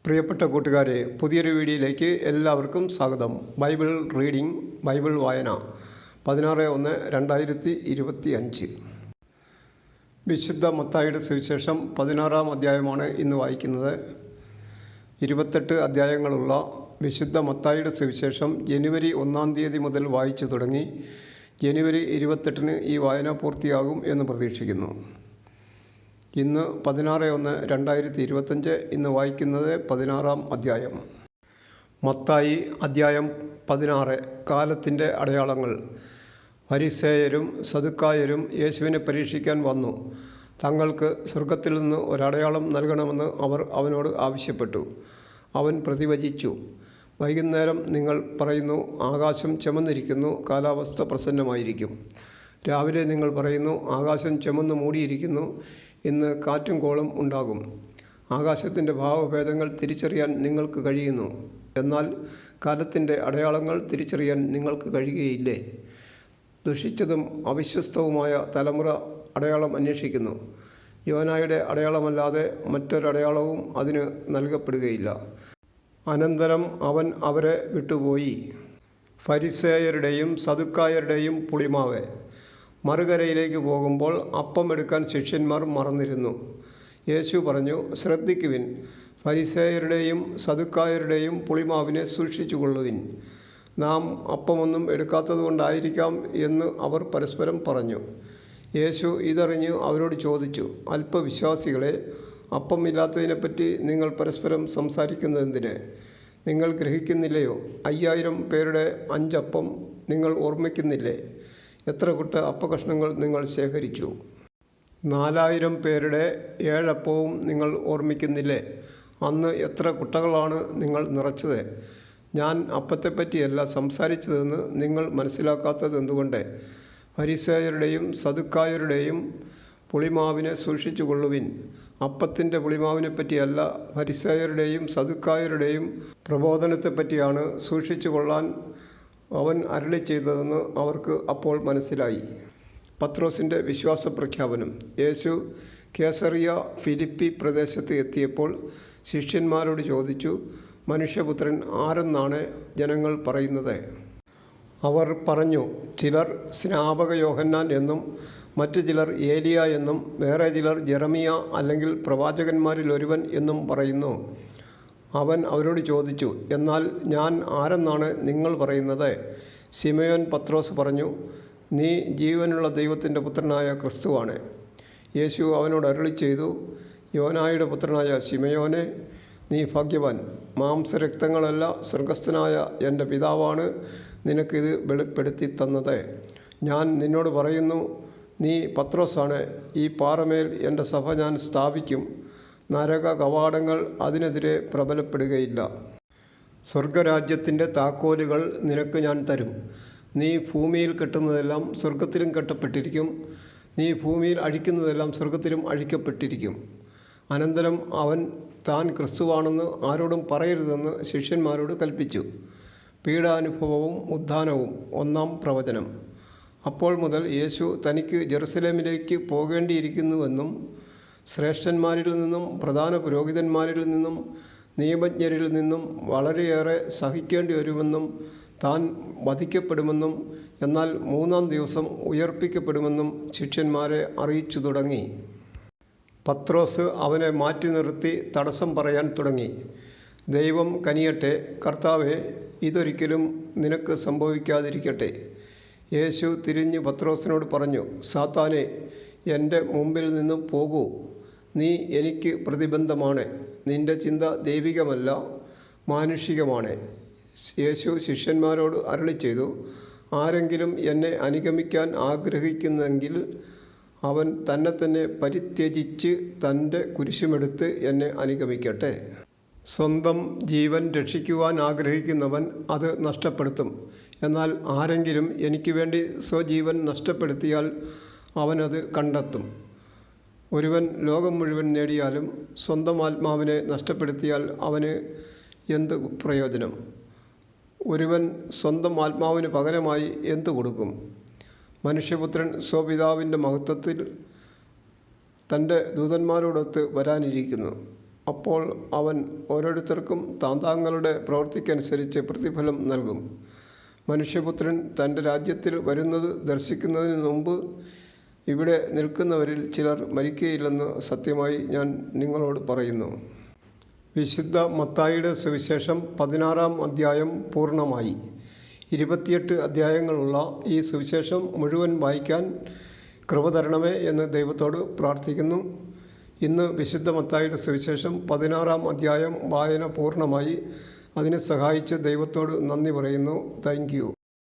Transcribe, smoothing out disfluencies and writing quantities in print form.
പ്രിയപ്പെട്ട കൂട്ടുകാരെ, പുതിയൊരു വീഡിയോയിലേക്ക് എല്ലാവർക്കും സ്വാഗതം. ബൈബിൾ റീഡിംഗ്, ബൈബിൾ വായന 16/1/2025. വിശുദ്ധ മത്തായിയുടെ സുവിശേഷം 16-ാം അധ്യായമാണ് ഇന്ന് വായിക്കുന്നത്. 28 അധ്യായങ്ങളുള്ള വിശുദ്ധ മത്തായിയുടെ സുവിശേഷം ജനുവരി 1-ാം തീയതി മുതൽ വായിച്ചു തുടങ്ങി. ജനുവരി 28-ന് ഈ വായന പൂർത്തിയാകും എന്ന് പ്രതീക്ഷിക്കുന്നു. ഇന്ന് 16/1/2025. ഇന്ന് വായിക്കുന്നത് 16-ാം അധ്യായം. മത്തായി അധ്യായം 16. കാലത്തിൻ്റെ അടയാളങ്ങൾ. ഫരിസേയരും സദുക്കായരും യേശുവിനെ പരീക്ഷിക്കാൻ വന്നു. തങ്ങൾക്ക് സ്വർഗത്തിൽ നിന്ന് ഒരടയാളം നൽകണമെന്ന് അവർ അവനോട് ആവശ്യപ്പെട്ടു. അവൻ പ്രതിവചിച്ചു, വൈകുന്നേരം നിങ്ങൾ പറയുന്നു, ആകാശം ചെമന്നിരിക്കുന്നു, കാലാവസ്ഥ പ്രസന്നമായിരിക്കും. രാവിലെ നിങ്ങൾ പറയുന്നു, ആകാശം ചെമന്ന് മൂടിയിരിക്കുന്നു, ഇന്ന് കാറ്റും കോളും ഉണ്ടാകും. ആകാശത്തിൻ്റെ ഭാവഭേദങ്ങൾ തിരിച്ചറിയാൻ നിങ്ങൾക്ക് കഴിയുന്നു. എന്നാൽ കാലത്തിൻ്റെ അടയാളങ്ങൾ തിരിച്ചറിയാൻ നിങ്ങൾക്ക് കഴിയുകയില്ലേ? ദുഷിച്ചതും അവിശ്വസ്തവുമായ തലമുറ അടയാളം അന്വേഷിക്കുന്നു. യോനായുടെ അടയാളമല്ലാതെ മറ്റൊരടയാളവും അതിന് നൽകപ്പെടുകയില്ല. അനന്തരം അവൻ അവരെ വിട്ടുപോയി. ഫരിസേയരുടെയും സദുക്കായരുടെയും പുളിമാവ്. മറുകരയിലേക്ക് പോകുമ്പോൾ അപ്പം എടുക്കാൻ ശിഷ്യന്മാർ മറന്നിരുന്നു. യേശു പറഞ്ഞു, ശ്രദ്ധിക്കുവിൻ, ഫരിസേയരുടെയും സദുക്കായരുടെയും പുളിമാവിനെ സൂക്ഷിച്ചുകൊള്ളുവിൻ. നാം അപ്പമൊന്നും എടുക്കാത്തതുകൊണ്ടായിരിക്കാം എന്ന് അവർ പരസ്പരം പറഞ്ഞു. യേശു ഇതറിഞ്ഞ് അവരോട് ചോദിച്ചു, അല്പവിശ്വാസികളെ, അപ്പമില്ലാത്തതിനെപ്പറ്റി നിങ്ങൾ പരസ്പരം സംസാരിക്കുന്നതെന്തിന്? നിങ്ങൾ ഗ്രഹിക്കുന്നില്ലയോ? 5000 പേരുടെ 5 അപ്പം നിങ്ങൾ ഓർമ്മിക്കുന്നില്ലേ? എത്ര കുട്ട അപ്പകഷ്ണങ്ങൾ നിങ്ങൾ ശേഖരിച്ചു? 4000 പേരുടെ 7 അപ്പവും നിങ്ങൾ ഓർമ്മിക്കുന്നില്ലേ? അന്ന് എത്ര കുട്ടകളാണ് നിങ്ങൾ നിറച്ചത്? ഞാൻ അപ്പത്തെപ്പറ്റിയല്ല സംസാരിച്ചതെന്ന് നിങ്ങൾ മനസ്സിലാക്കാത്തത് എന്തുകൊണ്ട്? ഫരിസേയരുടെയും സദുക്കായരുടെയും പുളിമാവിനെ സൂക്ഷിച്ചുകൊള്ളുവിൻ. അപ്പത്തിൻ്റെ പുളിമാവിനെ പറ്റിയല്ല, ഫരിസേയരുടെയും സദുക്കായരുടെയും പ്രബോധനത്തെപ്പറ്റിയാണ് സൂക്ഷിച്ചു കൊള്ളാൻ അവൻ അരുളി ചെയ്തതെന്ന് അവർക്ക് അപ്പോൾ മനസ്സിലായി. പത്രോസിൻ്റെ വിശ്വാസ പ്രഖ്യാപനം. യേശു കേസറിയ ഫിലിപ്പി പ്രദേശത്ത് എത്തിയപ്പോൾ ശിഷ്യന്മാരോട് ചോദിച്ചു, മനുഷ്യപുത്രൻ ആരെന്നാണ് ജനങ്ങൾ പറയുന്നത്? അവർ പറഞ്ഞു, ചിലർ സ്നാപക യോഹന്നാൻ എന്നും മറ്റു ചിലർ ഏലിയ എന്നും വേറെ ചിലർ ജെറമിയ അല്ലെങ്കിൽ പ്രവാചകന്മാരിൽ ഒരുവൻ എന്നും പറയുന്നു. അവൻ അവരോട് ചോദിച്ചു, എന്നാൽ ഞാൻ ആരെന്നാണ് നിങ്ങൾ പറയുന്നത്? ശിമയോൻ പത്രോസ് പറഞ്ഞു, നീ ജീവനുള്ള ദൈവത്തിൻ്റെ പുത്രനായ ക്രിസ്തുവാണ്. യേശു അവനോട് അരുളി ചെയ്തു, യോനായുടെ പുത്രനായ ശിമയോനെ, നീ ഭാഗ്യവാൻ. മാംസരക്തങ്ങളല്ല, സ്വർഗസ്ഥനായ എൻ്റെ പിതാവാണ് നിനക്കിത് വെളിപ്പെടുത്തി തന്നത്. ഞാൻ നിന്നോട് പറയുന്നു, നീ പത്രോസാണ്. ഈ പാറമേൽ എൻ്റെ സഭ ഞാൻ സ്ഥാപിക്കും. നരക കവാടങ്ങൾ അതിനെതിരെ പ്രബലപ്പെടുകയില്ല. സ്വർഗരാജ്യത്തിൻ്റെ താക്കോലുകൾ നിനക്ക് ഞാൻ തരും. നീ ഭൂമിയിൽ കെട്ടുന്നതെല്ലാം സ്വർഗത്തിലും കെട്ടപ്പെട്ടിരിക്കും, നീ ഭൂമിയിൽ അഴിക്കുന്നതെല്ലാം സ്വർഗത്തിലും അഴിക്കപ്പെട്ടിരിക്കും. അനന്തരം അവൻ താൻ ക്രിസ്തുവാണെന്ന് ആരോടും പറയരുതെന്ന് ശിഷ്യന്മാരോട് കൽപ്പിച്ചു. പീഡാനുഭവവും ഉത്ഥാനവും. 1-ാം പ്രവചനം. അപ്പോൾ മുതൽ യേശു തനിക്ക് ജെറുസലേമിലേക്ക് പോകേണ്ടിയിരിക്കുന്നുവെന്നും ശ്രേഷ്ഠന്മാരിൽ നിന്നും പ്രധാന പുരോഹിതന്മാരിൽ നിന്നും നിയമജ്ഞരിൽ നിന്നും വളരെയേറെ സഹിക്കേണ്ടി വരുമെന്നും താൻ വധിക്കപ്പെടുമെന്നും എന്നാൽ 3-ാം ദിവസം ഉയർപ്പിക്കപ്പെടുമെന്നും ശിഷ്യന്മാരെ അറിയിച്ചു തുടങ്ങി. പത്രോസ് അവനെ മാറ്റി നിർത്തി തടസ്സം പറയാൻ തുടങ്ങി. ദൈവം കനിയട്ടെ, കർത്താവേ, ഇതൊരിക്കലും നിനക്ക് സംഭവിക്കാതിരിക്കട്ടെ. യേശു തിരിഞ്ഞ് പത്രോസിനോട് പറഞ്ഞു, സാത്താനെ, എൻ്റെ മുമ്പിൽ നിന്ന് പോകൂ. നീ എനിക്ക് പ്രതിബന്ധമാണ്. നിൻ്റെ ചിന്ത ദൈവികമല്ല, മാനുഷികമാണ്. യേശു ശിഷ്യന്മാരോട് അരുളി ചെയ്തു, ആരെങ്കിലും എന്നെ അനുഗമിക്കാൻ ആഗ്രഹിക്കുന്നെങ്കിൽ അവൻ തന്നെ പരിത്യജിച്ച് തൻ്റെ കുരിശുമെടുത്ത് എന്നെ അനുഗമിക്കട്ടെ. സ്വന്തം ജീവൻ രക്ഷിക്കുവാൻ ആഗ്രഹിക്കുന്നവൻ അത് നഷ്ടപ്പെടുത്തും. എന്നാൽ ആരെങ്കിലും എനിക്ക് വേണ്ടി സ്വജീവൻ നഷ്ടപ്പെടുത്തിയാൽ അവനത് കണ്ടെത്തും. ഒരുവൻ ലോകം മുഴുവൻ നേടിയാലും സ്വന്തം ആത്മാവിനെ നഷ്ടപ്പെടുത്തിയാൽ അവന് എന്ത് പ്രയോജനം? ഒരുവൻ സ്വന്തം ആത്മാവിന് പകരമായി എന്തു കൊടുക്കും? മനുഷ്യപുത്രൻ സ്വപിതാവിൻ്റെ മഹത്വത്തിൽ തൻ്റെ ദൂതന്മാരോടൊത്ത് വരാനിരിക്കുന്നു. അപ്പോൾ അവൻ ഓരോരുത്തർക്കും താന്താങ്ങളുടെ പ്രവൃത്തിക്കനുസരിച്ച് പ്രതിഫലം നൽകും. മനുഷ്യപുത്രൻ തൻ്റെ രാജ്യത്തിൽ വരുന്നത് ദർശിക്കുന്നതിന് മുമ്പ് ഇവിടെ നിൽക്കുന്നവരിൽ ചിലർ മരിക്കുകയില്ലെന്ന് സത്യമായി ഞാൻ നിങ്ങളോട് പറയുന്നു. വിശുദ്ധ മത്തായിയുടെ സുവിശേഷം 16-ാം അധ്യായം പൂർണ്ണമായി. 28 അധ്യായങ്ങളുള്ള ഈ സുവിശേഷം മുഴുവൻ വായിക്കാൻ കൃപ തരണമേ എന്ന് ദൈവത്തോട് പ്രാർത്ഥിക്കുന്നു. ഇന്ന് വിശുദ്ധ മത്തായിയുടെ സുവിശേഷം 16-ാം അധ്യായം വായന പൂർണ്ണമായി. അതിനെ സഹായിച്ച് ദൈവത്തോട് നന്ദി പറയുന്നു. Thank you.